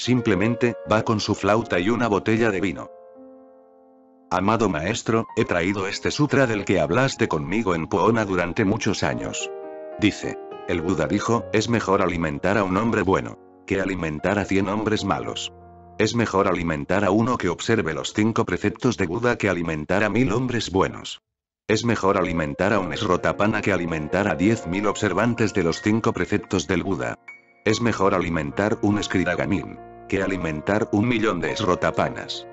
Simplemente, va con su flauta y una botella de vino. Amado maestro, he traído este sutra del que hablaste conmigo en Poona durante muchos años. Dice. El Buda dijo, es mejor alimentar a un hombre bueno que alimentar a 100 hombres malos. Es mejor alimentar a uno que observe los 5 preceptos de Buda que alimentar a 1000 hombres buenos. Es mejor alimentar a un Srotapana que alimentar a 10.000 observantes de los 5 preceptos del Buda. Es mejor alimentar un Skridagamin que alimentar 1.000.000 de Srotapanas.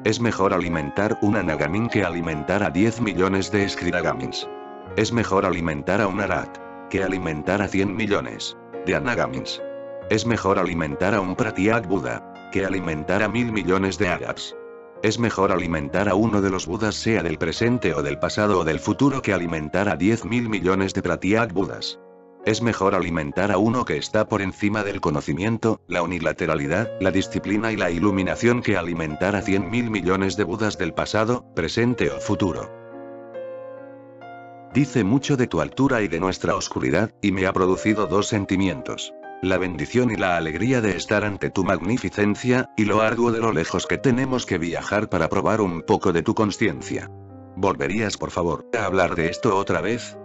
Es mejor alimentar un Anagamin que alimentar a 10 millones de Skridagamins. Es mejor alimentar a un Arat que alimentar a 100 millones de Anagamins. Es mejor alimentar a un Pratyag Buda que alimentar a 1000 millones de Arats. Es mejor alimentar a uno de los Budas, sea del presente o del pasado o del futuro, que alimentar a 10.000 millones de Pratyag Budas. Es mejor alimentar a uno que está por encima del conocimiento, la unilateralidad, la disciplina y la iluminación, que alimentar a 100.000 millones de Budas del pasado, presente o futuro. Dice mucho de tu altura y de nuestra oscuridad, y me ha producido 2 sentimientos. La bendición y la alegría de estar ante tu magnificencia, y lo arduo de lo lejos que tenemos que viajar para probar un poco de tu consciencia. ¿Volverías por favor a hablar de esto otra vez?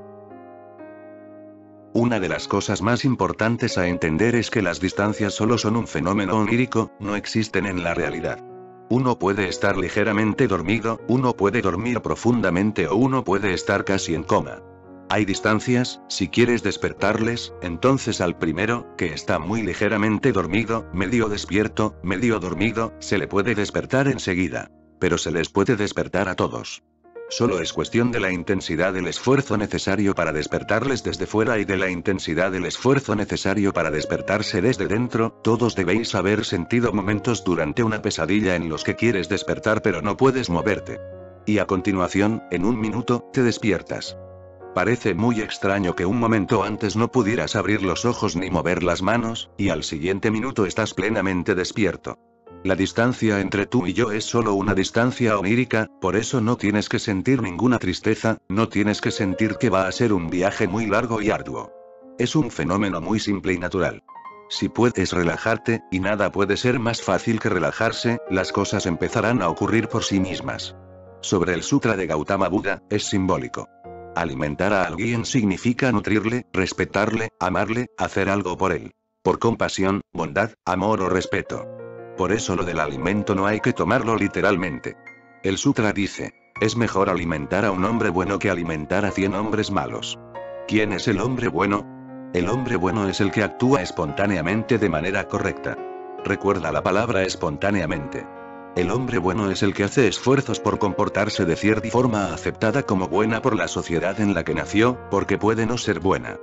Una de las cosas más importantes a entender es que las distancias solo son un fenómeno onírico, no existen en la realidad. Uno puede estar ligeramente dormido, uno puede dormir profundamente o uno puede estar casi en coma. Hay distancias, si quieres despertarles, entonces al primero, que está muy ligeramente dormido, medio despierto, medio dormido, se le puede despertar enseguida. Pero se les puede despertar a todos. Solo es cuestión de la intensidad del esfuerzo necesario para despertarles desde fuera y de la intensidad del esfuerzo necesario para despertarse desde dentro. Todos debéis haber sentido momentos durante una pesadilla en los que quieres despertar pero no puedes moverte. Y a continuación, en un minuto, te despiertas. Parece muy extraño que un momento antes no pudieras abrir los ojos ni mover las manos, y al siguiente minuto estás plenamente despierto. La distancia entre tú y yo es solo una distancia onírica, por eso no tienes que sentir ninguna tristeza, no tienes que sentir que va a ser un viaje muy largo y arduo. Es un fenómeno muy simple y natural. Si puedes relajarte, y nada puede ser más fácil que relajarse, las cosas empezarán a ocurrir por sí mismas. Sobre el Sutra de Gautama Buda, es simbólico. Alimentar a alguien significa nutrirle, respetarle, amarle, hacer algo por él. Por compasión, bondad, amor o respeto. Por eso lo del alimento no hay que tomarlo literalmente. El sutra dice, es mejor alimentar a un hombre bueno que alimentar a 100 hombres malos. ¿Quién es el hombre bueno? El hombre bueno es el que actúa espontáneamente de manera correcta. Recuerda la palabra espontáneamente. El hombre bueno es el que hace esfuerzos por comportarse de cierta forma aceptada como buena por la sociedad en la que nació, porque puede no ser buena.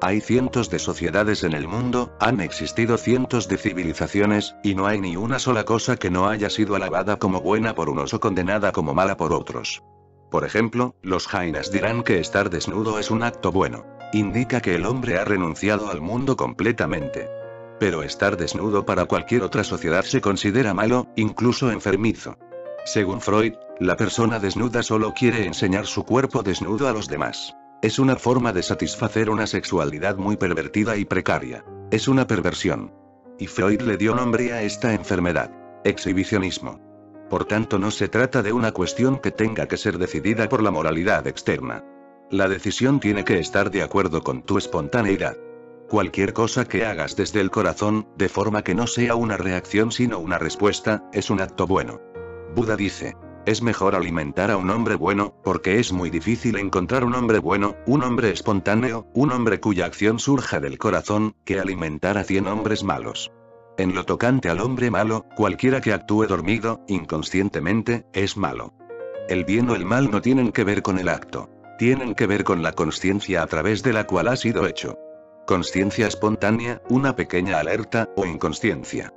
Hay cientos de sociedades en el mundo, han existido cientos de civilizaciones, y no hay ni una sola cosa que no haya sido alabada como buena por unos o condenada como mala por otros. Por ejemplo, los jainas dirán que estar desnudo es un acto bueno. Indica que el hombre ha renunciado al mundo completamente. Pero estar desnudo para cualquier otra sociedad se considera malo, incluso enfermizo. Según Freud, la persona desnuda solo quiere enseñar su cuerpo desnudo a los demás. Es una forma de satisfacer una sexualidad muy pervertida y precaria. Es una perversión. Y Freud le dio nombre a esta enfermedad. Exhibicionismo. Por tanto, no se trata de una cuestión que tenga que ser decidida por la moralidad externa. La decisión tiene que estar de acuerdo con tu espontaneidad. Cualquier cosa que hagas desde el corazón, de forma que no sea una reacción sino una respuesta, es un acto bueno. Buda dice, es mejor alimentar a un hombre bueno, porque es muy difícil encontrar un hombre bueno, un hombre espontáneo, un hombre cuya acción surja del corazón, que alimentar a 100 hombres malos. En lo tocante al hombre malo, cualquiera que actúe dormido, inconscientemente, es malo. El bien o el mal no tienen que ver con el acto. Tienen que ver con la consciencia a través de la cual ha sido hecho. Consciencia espontánea, una pequeña alerta, o inconsciencia.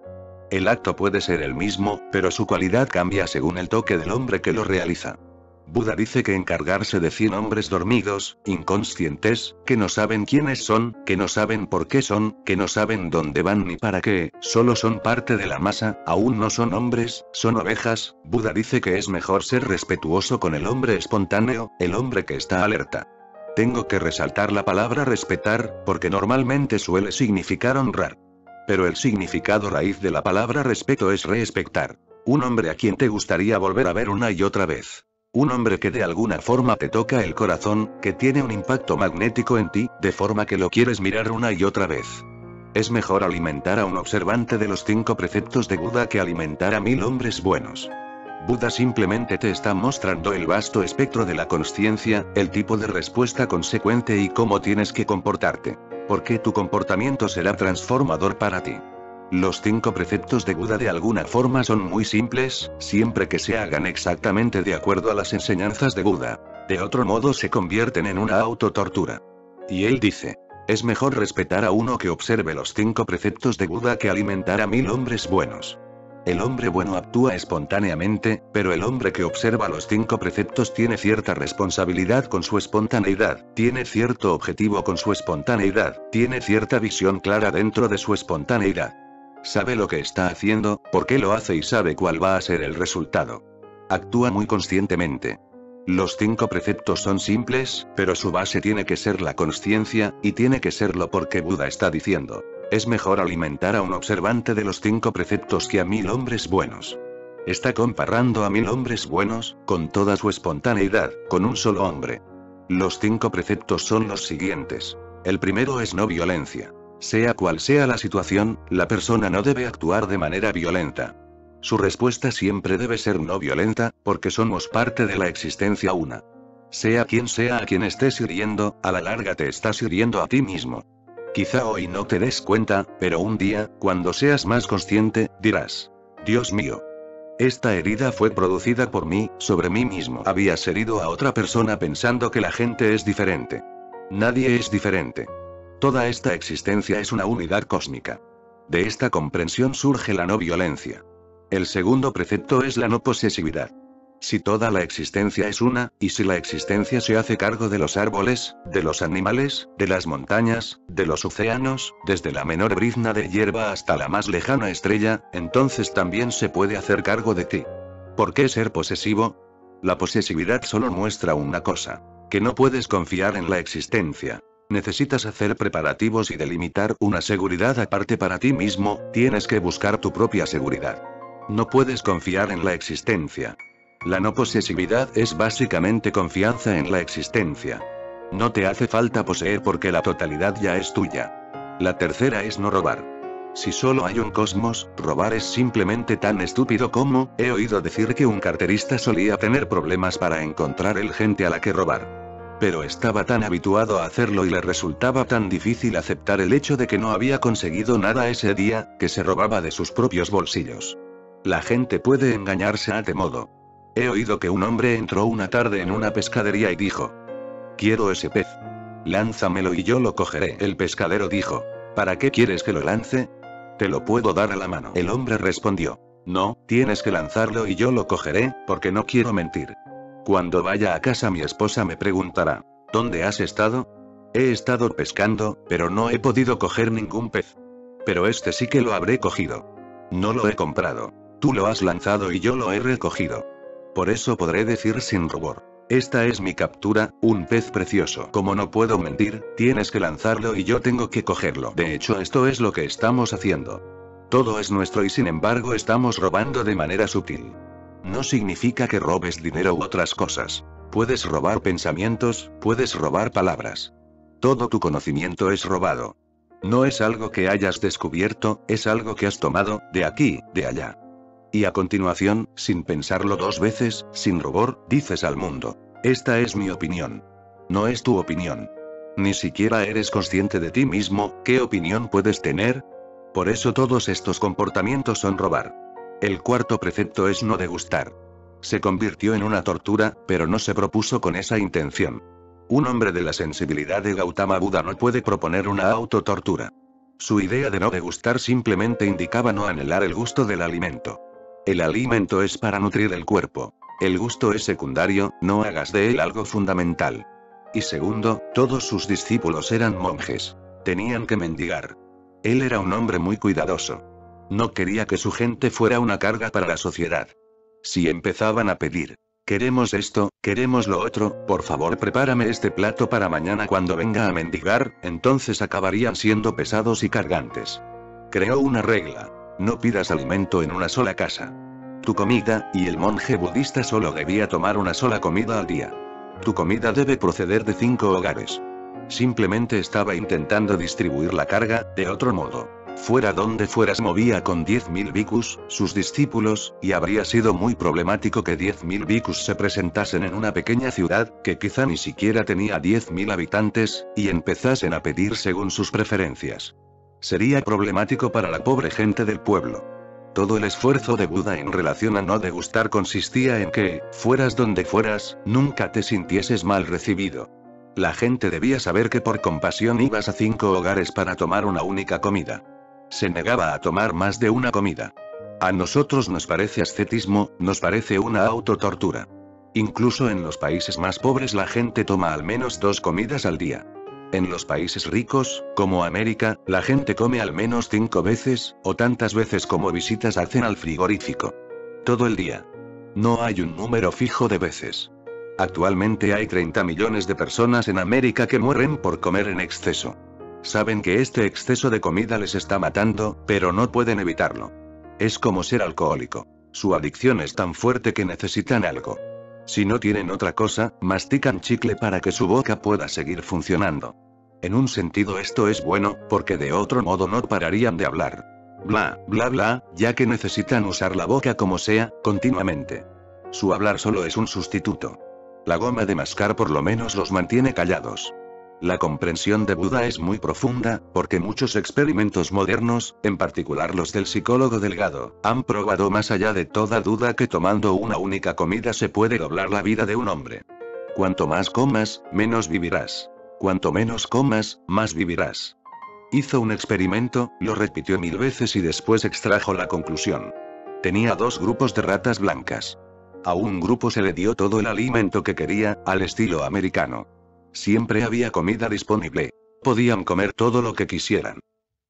El acto puede ser el mismo, pero su cualidad cambia según el toque del hombre que lo realiza. Buda dice que encargarse de 100 hombres dormidos, inconscientes, que no saben quiénes son, que no saben por qué son, que no saben dónde van ni para qué, solo son parte de la masa, aún no son hombres, son ovejas. Buda dice que es mejor ser respetuoso con el hombre espontáneo, el hombre que está alerta. Tengo que resaltar la palabra respetar, porque normalmente suele significar honrar. Pero el significado raíz de la palabra respeto es respetar. Un hombre a quien te gustaría volver a ver una y otra vez. Un hombre que de alguna forma te toca el corazón, que tiene un impacto magnético en ti, de forma que lo quieres mirar una y otra vez. Es mejor alimentar a un observante de los 5 preceptos de Buda que alimentar a 1000 hombres buenos. Buda simplemente te está mostrando el vasto espectro de la consciencia, el tipo de respuesta consecuente y cómo tienes que comportarte. Porque tu comportamiento será transformador para ti. Los 5 preceptos de Buda de alguna forma son muy simples, siempre que se hagan exactamente de acuerdo a las enseñanzas de Buda. De otro modo se convierten en una autotortura. Y él dice, es mejor respetar a uno que observe los 5 preceptos de Buda que alimentar a 1000 hombres buenos. El hombre bueno actúa espontáneamente, pero el hombre que observa los 5 preceptos tiene cierta responsabilidad con su espontaneidad, tiene cierto objetivo con su espontaneidad, tiene cierta visión clara dentro de su espontaneidad. Sabe lo que está haciendo, por qué lo hace y sabe cuál va a ser el resultado. Actúa muy conscientemente. Los 5 preceptos son simples, pero su base tiene que ser la consciencia, y tiene que serlo porque Buda está diciendo. Es mejor alimentar a un observante de los 5 preceptos que a 1000 hombres buenos. Está comparando a 1000 hombres buenos, con toda su espontaneidad, con un solo hombre. Los 5 preceptos son los siguientes. El primero es no violencia. Sea cual sea la situación, la persona no debe actuar de manera violenta. Su respuesta siempre debe ser no violenta, porque somos parte de la existencia una. Sea quien sea a quien estés hiriendo, a la larga te estás hiriendo a ti mismo. Quizá hoy no te des cuenta, pero un día, cuando seas más consciente, dirás, Dios mío. Esta herida fue producida por mí, sobre mí mismo. Habías herido a otra persona pensando que la gente es diferente. Nadie es diferente. Toda esta existencia es una unidad cósmica. De esta comprensión surge la no violencia. El segundo precepto es la no posesividad. Si toda la existencia es una, y si la existencia se hace cargo de los árboles, de los animales, de las montañas, de los océanos, desde la menor brizna de hierba hasta la más lejana estrella, entonces también se puede hacer cargo de ti. ¿Por qué ser posesivo? La posesividad solo muestra una cosa: que no puedes confiar en la existencia. Necesitas hacer preparativos y delimitar una seguridad aparte para ti mismo, tienes que buscar tu propia seguridad. No puedes confiar en la existencia. La no posesividad es básicamente confianza en la existencia. No te hace falta poseer porque la totalidad ya es tuya. La tercera es no robar. Si solo hay un cosmos, robar es simplemente tan estúpido como, he oído decir que un carterista solía tener problemas para encontrar el gente a la que robar. Pero estaba tan habituado a hacerlo y le resultaba tan difícil aceptar el hecho de que no había conseguido nada ese día, que se robaba de sus propios bolsillos. La gente puede engañarse a este modo. He oído que un hombre entró una tarde en una pescadería y dijo: quiero ese pez. Lánzamelo y yo lo cogeré. El pescadero dijo: ¿para qué quieres que lo lance? Te lo puedo dar a la mano. El hombre respondió: no, tienes que lanzarlo y yo lo cogeré, porque no quiero mentir. Cuando vaya a casa mi esposa me preguntará: ¿dónde has estado? He estado pescando, pero no he podido coger ningún pez. Pero este sí que lo habré cogido. No lo he comprado. Tú lo has lanzado y yo lo he recogido. Por eso podré decir sin rubor: esta es mi captura, un pez precioso. Como no puedo mentir, tienes que lanzarlo y yo tengo que cogerlo. De hecho, esto es lo que estamos haciendo. Todo es nuestro y sin embargo estamos robando de manera sutil. No significa que robes dinero u otras cosas. Puedes robar pensamientos, puedes robar palabras. Todo tu conocimiento es robado. No es algo que hayas descubierto, es algo que has tomado, de aquí, de allá. Y a continuación, sin pensarlo 2 veces, sin rubor, dices al mundo: esta es mi opinión. No es tu opinión. Ni siquiera eres consciente de ti mismo, ¿qué opinión puedes tener? Por eso todos estos comportamientos son robar. El cuarto precepto es no degustar. Se convirtió en una tortura, pero no se propuso con esa intención. Un hombre de la sensibilidad de Gautama Buda no puede proponer una autotortura. Su idea de no degustar simplemente indicaba no anhelar el gusto del alimento. El alimento es para nutrir el cuerpo. El gusto es secundario, no hagas de él algo fundamental. Y segundo, todos sus discípulos eran monjes. Tenían que mendigar. Él era un hombre muy cuidadoso. No quería que su gente fuera una carga para la sociedad. Si empezaban a pedir: queremos esto, queremos lo otro, por favor prepárame este plato para mañana cuando venga a mendigar, entonces acabarían siendo pesados y cargantes. Creó una regla. No pidas alimento en una sola casa. Tu comida, y el monje budista solo debía tomar una sola comida al día. Tu comida debe proceder de 5 hogares. Simplemente estaba intentando distribuir la carga, de otro modo. Fuera donde fueras movía con 10.000 bhikkhus, sus discípulos, y habría sido muy problemático que 10.000 bhikkhus se presentasen en una pequeña ciudad, que quizá ni siquiera tenía 10.000 habitantes, y empezasen a pedir según sus preferencias. Sería problemático para la pobre gente del pueblo. Todo el esfuerzo de Buda en relación a no degustar consistía en que, fueras donde fueras, nunca te sintieses mal recibido. La gente debía saber que por compasión ibas a 5 hogares para tomar una única comida. Se negaba a tomar más de una comida. A nosotros nos parece ascetismo, nos parece una autotortura. Incluso en los países más pobres la gente toma al menos 2 comidas al día. En los países ricos, como América, la gente come al menos 5 veces, o tantas veces como visitas hacen al frigorífico. Todo el día. No hay un número fijo de veces. Actualmente hay 30 millones de personas en América que mueren por comer en exceso. Saben que este exceso de comida les está matando, pero no pueden evitarlo. Es como ser alcohólico. Su adicción es tan fuerte que necesitan algo. Si no tienen otra cosa, mastican chicle para que su boca pueda seguir funcionando. En un sentido esto es bueno, porque de otro modo no pararían de hablar. Bla, bla, bla, ya que necesitan usar la boca como sea, continuamente. Su hablar solo es un sustituto. La goma de mascar por lo menos los mantiene callados. La comprensión de Buda es muy profunda, porque muchos experimentos modernos, en particular los del psicólogo Delgado, han probado más allá de toda duda que tomando una única comida se puede doblar la vida de un hombre. Cuanto más comas, menos vivirás. Cuanto menos comas, más vivirás. Hizo un experimento, lo repitió 1000 veces y después extrajo la conclusión. Tenía 2 grupos de ratas blancas. A un grupo se le dio todo el alimento que quería, al estilo americano. Siempre había comida disponible. Podían comer todo lo que quisieran.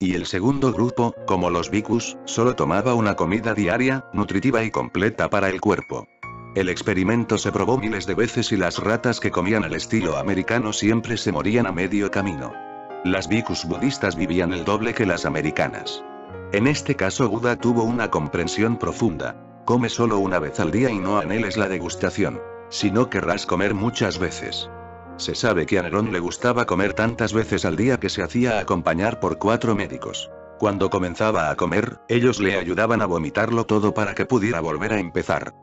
Y el segundo grupo, como los bhikkhus, solo tomaba una comida diaria, nutritiva y completa para el cuerpo. El experimento se probó miles de veces y las ratas que comían al estilo americano siempre se morían a medio camino. Las bhikkhus budistas vivían el doble que las americanas. En este caso Buda tuvo una comprensión profunda. Come solo una vez al día y no anheles la degustación. Si no querrás comer muchas veces. Se sabe que a Nerón le gustaba comer tantas veces al día que se hacía acompañar por 4 médicos. Cuando comenzaba a comer, ellos le ayudaban a vomitarlo todo para que pudiera volver a empezar.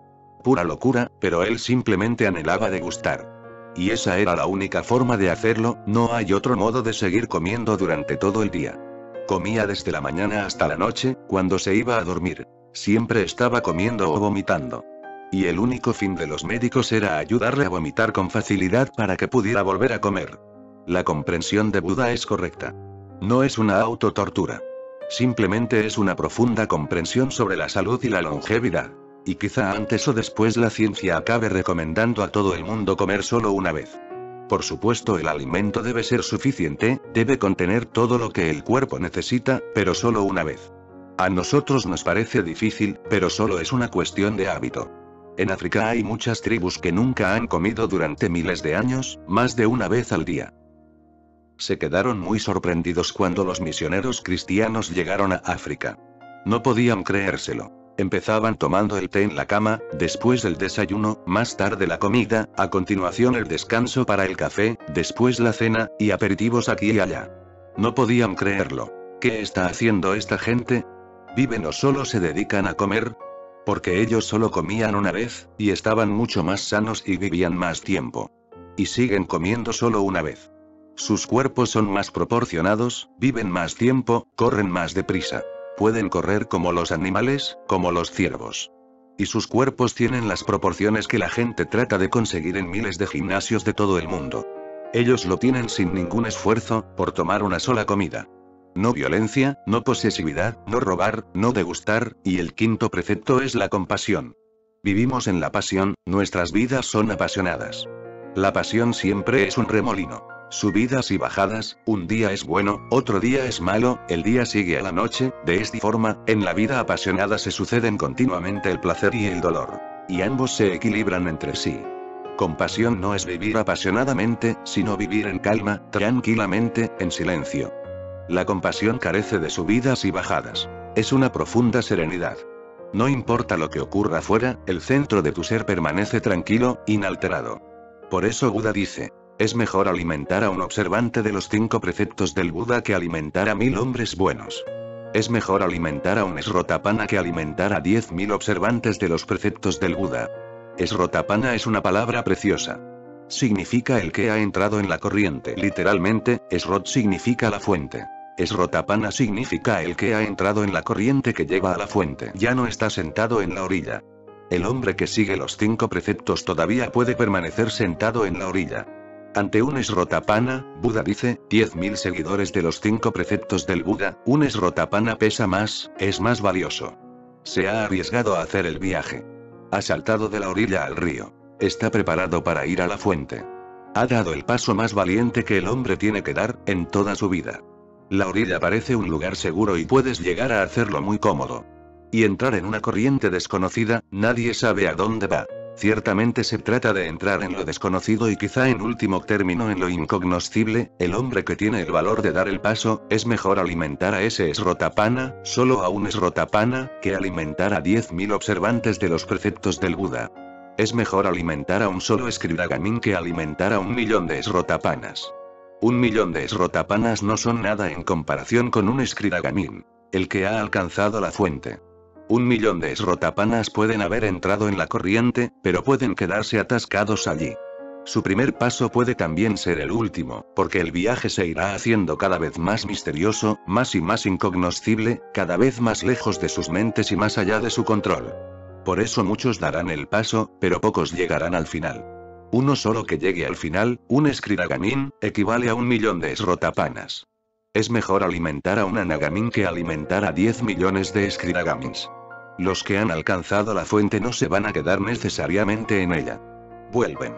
Pura locura, pero él simplemente anhelaba degustar. Y esa era la única forma de hacerlo, no hay otro modo de seguir comiendo durante todo el día. Comía desde la mañana hasta la noche, cuando se iba a dormir. Siempre estaba comiendo o vomitando. Y el único fin de los médicos era ayudarle a vomitar con facilidad para que pudiera volver a comer. La comprensión de Buda es correcta. No es una autotortura. Simplemente es una profunda comprensión sobre la salud y la longevidad. Y quizá antes o después la ciencia acabe recomendando a todo el mundo comer solo una vez. Por supuesto el alimento debe ser suficiente, debe contener todo lo que el cuerpo necesita, pero solo una vez. A nosotros nos parece difícil, pero solo es una cuestión de hábito. En África hay muchas tribus que nunca han comido durante miles de años, más de una vez al día. Se quedaron muy sorprendidos cuando los misioneros cristianos llegaron a África. No podían creérselo. Empezaban tomando el té en la cama, después del desayuno, más tarde la comida, a continuación el descanso para el café, después la cena, y aperitivos aquí y allá. No podían creerlo. ¿Qué está haciendo esta gente? ¿Viven o solo se dedican a comer? Porque ellos solo comían una vez, y estaban mucho más sanos y vivían más tiempo. Y siguen comiendo solo una vez. Sus cuerpos son más proporcionados, viven más tiempo, corren más deprisa. Pueden correr como los animales, como los ciervos. Y sus cuerpos tienen las proporciones que la gente trata de conseguir en miles de gimnasios de todo el mundo. Ellos lo tienen sin ningún esfuerzo, por tomar una sola comida. No violencia, no posesividad, no robar, no degustar, y el quinto precepto es la compasión. Vivimos en la pasión, nuestras vidas son apasionadas. La pasión siempre es un remolino. Subidas y bajadas, un día es bueno, otro día es malo, el día sigue a la noche, de esta forma, en la vida apasionada se suceden continuamente el placer y el dolor. Y ambos se equilibran entre sí. Compasión no es vivir apasionadamente, sino vivir en calma, tranquilamente, en silencio. La compasión carece de subidas y bajadas. Es una profunda serenidad. No importa lo que ocurra afuera, el centro de tu ser permanece tranquilo, inalterado. Por eso Buda dice, es mejor alimentar a un observante de los 5 preceptos del Buda que alimentar a 1000 hombres buenos. Es mejor alimentar a un Srotapana que alimentar a 10.000 observantes de los preceptos del Buda. Srotapana es una palabra preciosa. Significa el que ha entrado en la corriente. Literalmente, Srot significa la fuente. Srotapana significa el que ha entrado en la corriente que lleva a la fuente. Ya no está sentado en la orilla. El hombre que sigue los 5 preceptos todavía puede permanecer sentado en la orilla. Ante un Srotapana, Buda dice, 10.000 seguidores de los 5 preceptos del Buda, un Srotapana pesa más, es más valioso. Se ha arriesgado a hacer el viaje. Ha saltado de la orilla al río. Está preparado para ir a la fuente. Ha dado el paso más valiente que el hombre tiene que dar, en toda su vida. La orilla parece un lugar seguro y puedes llegar a hacerlo muy cómodo. Y entrar en una corriente desconocida, nadie sabe a dónde va. Ciertamente se trata de entrar en lo desconocido y quizá en último término en lo incognoscible. El hombre que tiene el valor de dar el paso, es mejor alimentar a ese Srotapana, solo a un Srotapana, que alimentar a 10.000 observantes de los preceptos del Buda. Es mejor alimentar a un solo Skridagamin que alimentar a 1.000.000 de Srotapanas. 1.000.000 de Srotapanas no son nada en comparación con un Skridagamin, el que ha alcanzado la fuente. 1.000.000 de Srotapanas pueden haber entrado en la corriente, pero pueden quedarse atascados allí. Su primer paso puede también ser el último, porque el viaje se irá haciendo cada vez más misterioso, más y más incognoscible, cada vez más lejos de sus mentes y más allá de su control. Por eso muchos darán el paso, pero pocos llegarán al final. Uno solo que llegue al final, un Skridagamin, equivale a 1.000.000 de Srotapanas. Es mejor alimentar a un Anagamin que alimentar a 10 millones de Skridagamins. Los que han alcanzado la fuente no se van a quedar necesariamente en ella. Vuelven.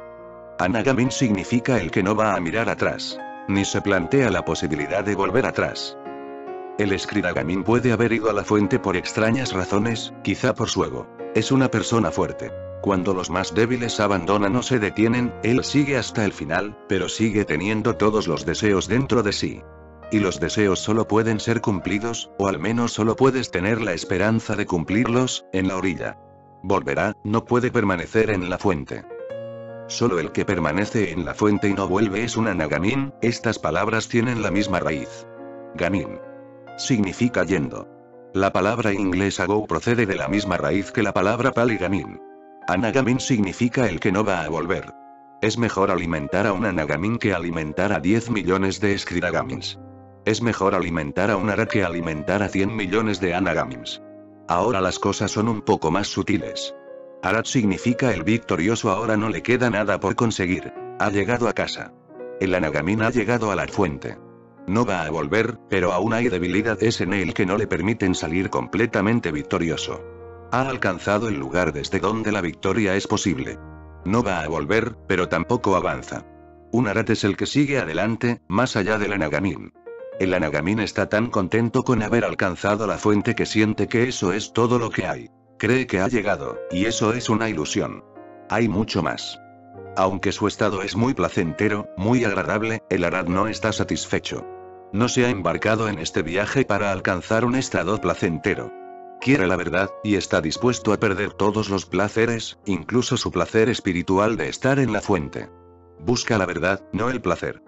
Anagamin significa el que no va a mirar atrás. Ni se plantea la posibilidad de volver atrás. El Skridagamin puede haber ido a la fuente por extrañas razones, quizá por su ego. Es una persona fuerte. Cuando los más débiles abandonan o se detienen, él sigue hasta el final, pero sigue teniendo todos los deseos dentro de sí. Y los deseos solo pueden ser cumplidos, o al menos solo puedes tener la esperanza de cumplirlos, en la orilla. Volverá, no puede permanecer en la fuente. Solo el que permanece en la fuente y no vuelve es un Anagamin. Estas palabras tienen la misma raíz. Gamin significa yendo. La palabra inglesa go procede de la misma raíz que la palabra pali gamin. Anagamin significa el que no va a volver. Es mejor alimentar a un Anagamin que alimentar a 10 millones de Skridagamins. Es mejor alimentar a un Ara que alimentar a 100 millones de Anagamins. Ahora las cosas son un poco más sutiles. Arat significa el victorioso, ahora no le queda nada por conseguir. Ha llegado a casa. El Anagamin ha llegado a la fuente. No va a volver, pero aún hay debilidades en él que no le permiten salir completamente victorioso. Ha alcanzado el lugar desde donde la victoria es posible. No va a volver, pero tampoco avanza. Un Arat es el que sigue adelante, más allá del Anagamin. El Anagamin está tan contento con haber alcanzado la fuente que siente que eso es todo lo que hay. Cree que ha llegado, y eso es una ilusión. Hay mucho más. Aunque su estado es muy placentero, muy agradable, el Arat no está satisfecho. No se ha embarcado en este viaje para alcanzar un estado placentero. Quiere la verdad, y está dispuesto a perder todos los placeres, incluso su placer espiritual de estar en la fuente. Busca la verdad, no el placer.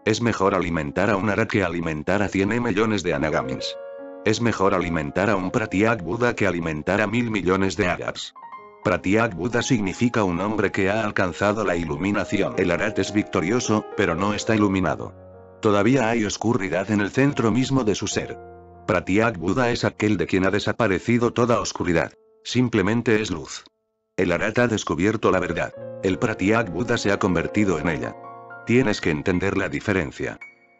Es mejor alimentar a un Ara que alimentar a 100 millones de Anagamins. Es mejor alimentar a un Pratyag Buda que alimentar a 1.000 millones de Arats. Pratyag Buda significa un hombre que ha alcanzado la iluminación. El Arat es victorioso, pero no está iluminado. Todavía hay oscuridad en el centro mismo de su ser. Pratyag Buda es aquel de quien ha desaparecido toda oscuridad. Simplemente es luz. El Arat ha descubierto la verdad. El Pratyag Buda se ha convertido en ella. Tienes que entender la diferencia.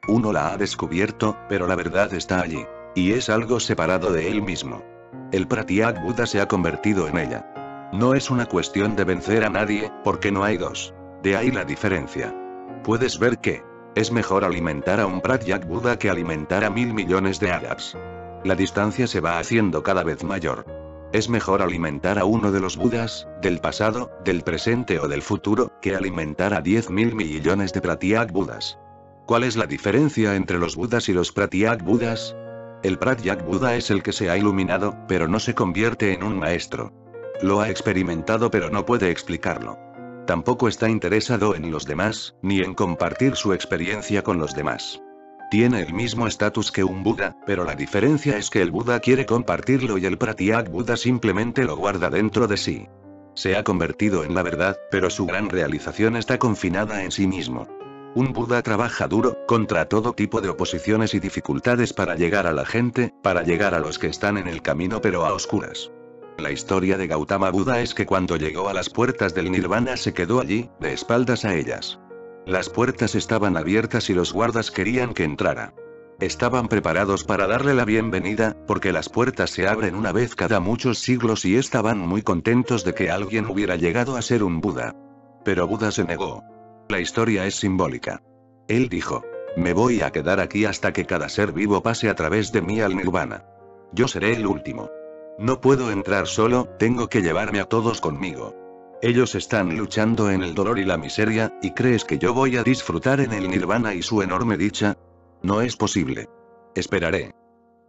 Uno la ha descubierto, pero la verdad está allí. Y es algo separado de él mismo. El Pratyag Buda se ha convertido en ella. No es una cuestión de vencer a nadie, porque no hay dos. De ahí la diferencia. Puedes ver que es mejor alimentar a un Pratyag Buda que alimentar a 1.000 millones de Arats. La distancia se va haciendo cada vez mayor. Es mejor alimentar a uno de los Budas, del pasado, del presente o del futuro, que alimentar a 10.000 millones de Pratyag Budas. ¿Cuál es la diferencia entre los Budas y los Pratyak Budas? El Pratyak Buda es el que se ha iluminado, pero no se convierte en un maestro. Lo ha experimentado pero no puede explicarlo. Tampoco está interesado en los demás, ni en compartir su experiencia con los demás. Tiene el mismo estatus que un Buda, pero la diferencia es que el Buda quiere compartirlo y el Pratyak Buda simplemente lo guarda dentro de sí. Se ha convertido en la verdad, pero su gran realización está confinada en sí mismo. Un Buda trabaja duro, contra todo tipo de oposiciones y dificultades para llegar a la gente, para llegar a los que están en el camino pero a oscuras. La historia de Gautama Buda es que cuando llegó a las puertas del Nirvana se quedó allí, de espaldas a ellas. Las puertas estaban abiertas y los guardas querían que entrara. Estaban preparados para darle la bienvenida, porque las puertas se abren una vez cada muchos siglos y estaban muy contentos de que alguien hubiera llegado a ser un Buda. Pero Buda se negó. La historia es simbólica. Él dijo: me voy a quedar aquí hasta que cada ser vivo pase a través de mí al Nirvana. Yo seré el último. No puedo entrar solo, tengo que llevarme a todos conmigo. Ellos están luchando en el dolor y la miseria, ¿y crees que yo voy a disfrutar en el Nirvana y su enorme dicha? No es posible. Esperaré.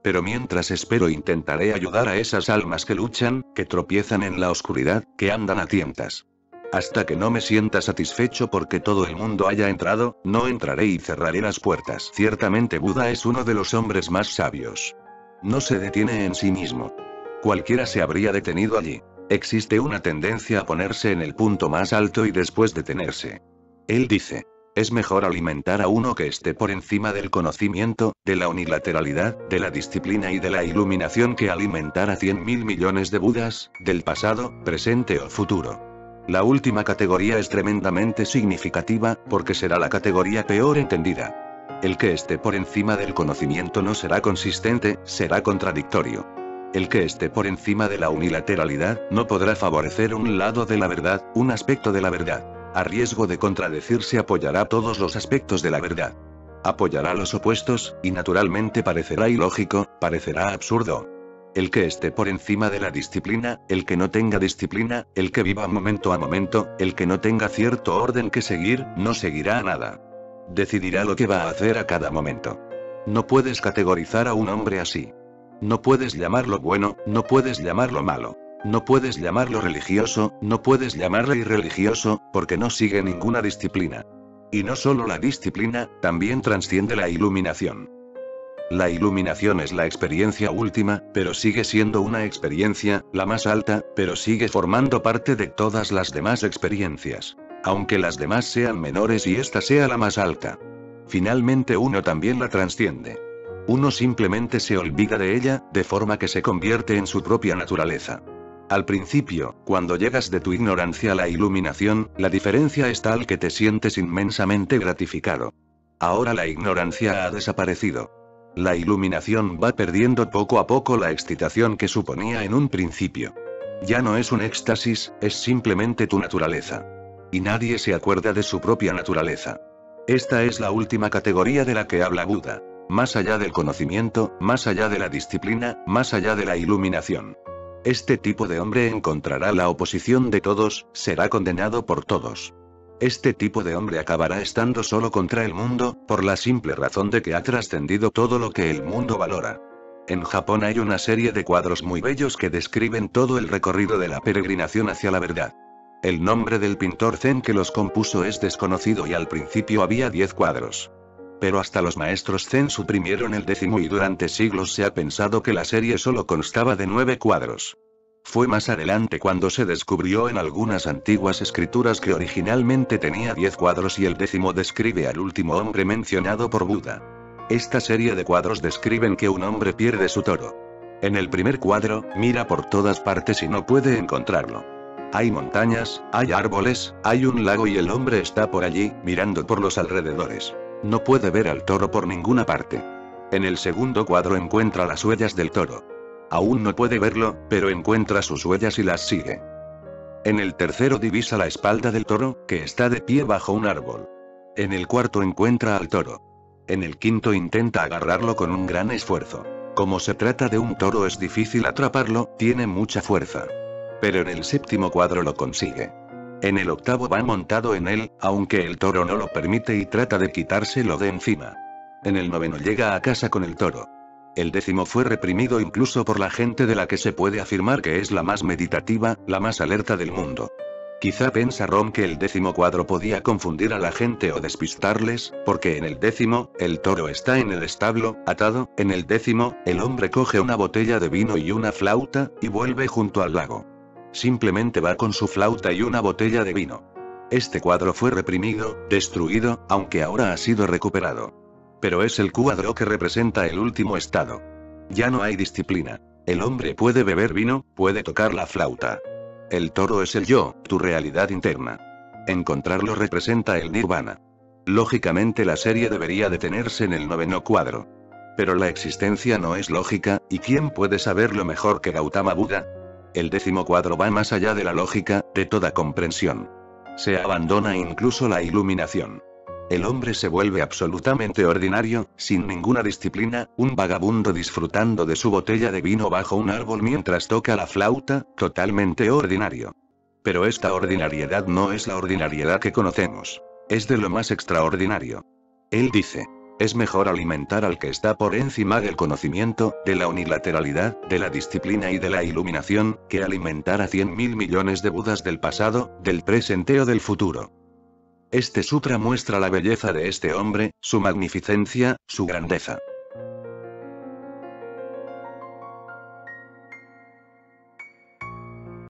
Pero mientras espero intentaré ayudar a esas almas que luchan, que tropiezan en la oscuridad, que andan a tientas. Hasta que no me sienta satisfecho porque todo el mundo haya entrado, no entraré y cerraré las puertas. Ciertamente Buda es uno de los hombres más sabios. No se detiene en sí mismo. Cualquiera se habría detenido allí. Existe una tendencia a ponerse en el punto más alto y después detenerse. Él dice: es mejor alimentar a uno que esté por encima del conocimiento, de la unilateralidad, de la disciplina y de la iluminación que alimentar a 100.000 millones de Budas, del pasado, presente o futuro. La última categoría es tremendamente significativa, porque será la categoría peor entendida. El que esté por encima del conocimiento no será consistente, será contradictorio. El que esté por encima de la unilateralidad, no podrá favorecer un lado de la verdad, un aspecto de la verdad. A riesgo de contradecirse apoyará todos los aspectos de la verdad. Apoyará los opuestos, y naturalmente parecerá ilógico, parecerá absurdo. El que esté por encima de la disciplina, el que no tenga disciplina, el que viva momento a momento, el que no tenga cierto orden que seguir, no seguirá nada. Decidirá lo que va a hacer a cada momento. No puedes categorizar a un hombre así. No puedes llamarlo bueno, no puedes llamarlo malo. No puedes llamarlo religioso, no puedes llamarle irreligioso, porque no sigue ninguna disciplina. Y no solo la disciplina, también trasciende la iluminación. La iluminación es la experiencia última, pero sigue siendo una experiencia, la más alta, pero sigue formando parte de todas las demás experiencias. Aunque las demás sean menores y esta sea la más alta. Finalmente uno también la trasciende. Uno simplemente se olvida de ella, de forma que se convierte en su propia naturaleza. Al principio, cuando llegas de tu ignorancia a la iluminación, la diferencia es tal que te sientes inmensamente gratificado. Ahora la ignorancia ha desaparecido. La iluminación va perdiendo poco a poco la excitación que suponía en un principio. Ya no es un éxtasis, es simplemente tu naturaleza. Y nadie se acuerda de su propia naturaleza. Esta es la última categoría de la que habla Buda. Más allá del conocimiento, más allá de la disciplina, más allá de la iluminación. Este tipo de hombre encontrará la oposición de todos, será condenado por todos. Este tipo de hombre acabará estando solo contra el mundo, por la simple razón de que ha trascendido todo lo que el mundo valora. En Japón hay una serie de cuadros muy bellos que describen todo el recorrido de la peregrinación hacia la verdad. El nombre del pintor zen que los compuso es desconocido y al principio había 10 cuadros. Pero hasta los maestros zen suprimieron el 10º y durante siglos se ha pensado que la serie solo constaba de 9 cuadros. Fue más adelante cuando se descubrió en algunas antiguas escrituras que originalmente tenía 10 cuadros y el 10º describe al último hombre mencionado por Buda. Esta serie de cuadros describen que un hombre pierde su toro. En el primer cuadro, mira por todas partes y no puede encontrarlo. Hay montañas, hay árboles, hay un lago y el hombre está por allí, mirando por los alrededores. No puede ver al toro por ninguna parte. En el segundo cuadro encuentra las huellas del toro. Aún no puede verlo, pero encuentra sus huellas y las sigue. En el tercero divisa la espalda del toro, que está de pie bajo un árbol. En el cuarto encuentra al toro. En el quinto intenta agarrarlo con un gran esfuerzo. Como se trata de un toro es difícil atraparlo, tiene mucha fuerza. Pero en el séptimo cuadro lo consigue. En el octavo va montado en él, aunque el toro no lo permite y trata de quitárselo de encima. En el noveno llega a casa con el toro. El décimo fue reprimido incluso por la gente de la que se puede afirmar que es la más meditativa, la más alerta del mundo. Quizá pensaron que el décimo cuadro podía confundir a la gente o despistarles, porque en el décimo, el toro está en el establo, atado. En el décimo, el hombre coge una botella de vino y una flauta, y vuelve junto al lago. Simplemente va con su flauta y una botella de vino. Este cuadro fue reprimido, destruido, aunque ahora ha sido recuperado. Pero es el cuadro que representa el último estado. Ya no hay disciplina. El hombre puede beber vino, puede tocar la flauta. El toro es el yo, tu realidad interna. Encontrarlo representa el nirvana. Lógicamente la serie debería detenerse en el noveno cuadro. Pero la existencia no es lógica, ¿y quién puede saberlo mejor que Gautama Buda? El décimo cuadro va más allá de la lógica, de toda comprensión. Se abandona incluso la iluminación. El hombre se vuelve absolutamente ordinario, sin ninguna disciplina, un vagabundo disfrutando de su botella de vino bajo un árbol mientras toca la flauta, totalmente ordinario. Pero esta ordinariedad no es la ordinariedad que conocemos. Es de lo más extraordinario. Él dice: es mejor alimentar al que está por encima del conocimiento, de la unilateralidad, de la disciplina y de la iluminación, que alimentar a 100.000 millones de Budas del pasado, del presente o del futuro. Este sutra muestra la belleza de este hombre, su magnificencia, su grandeza.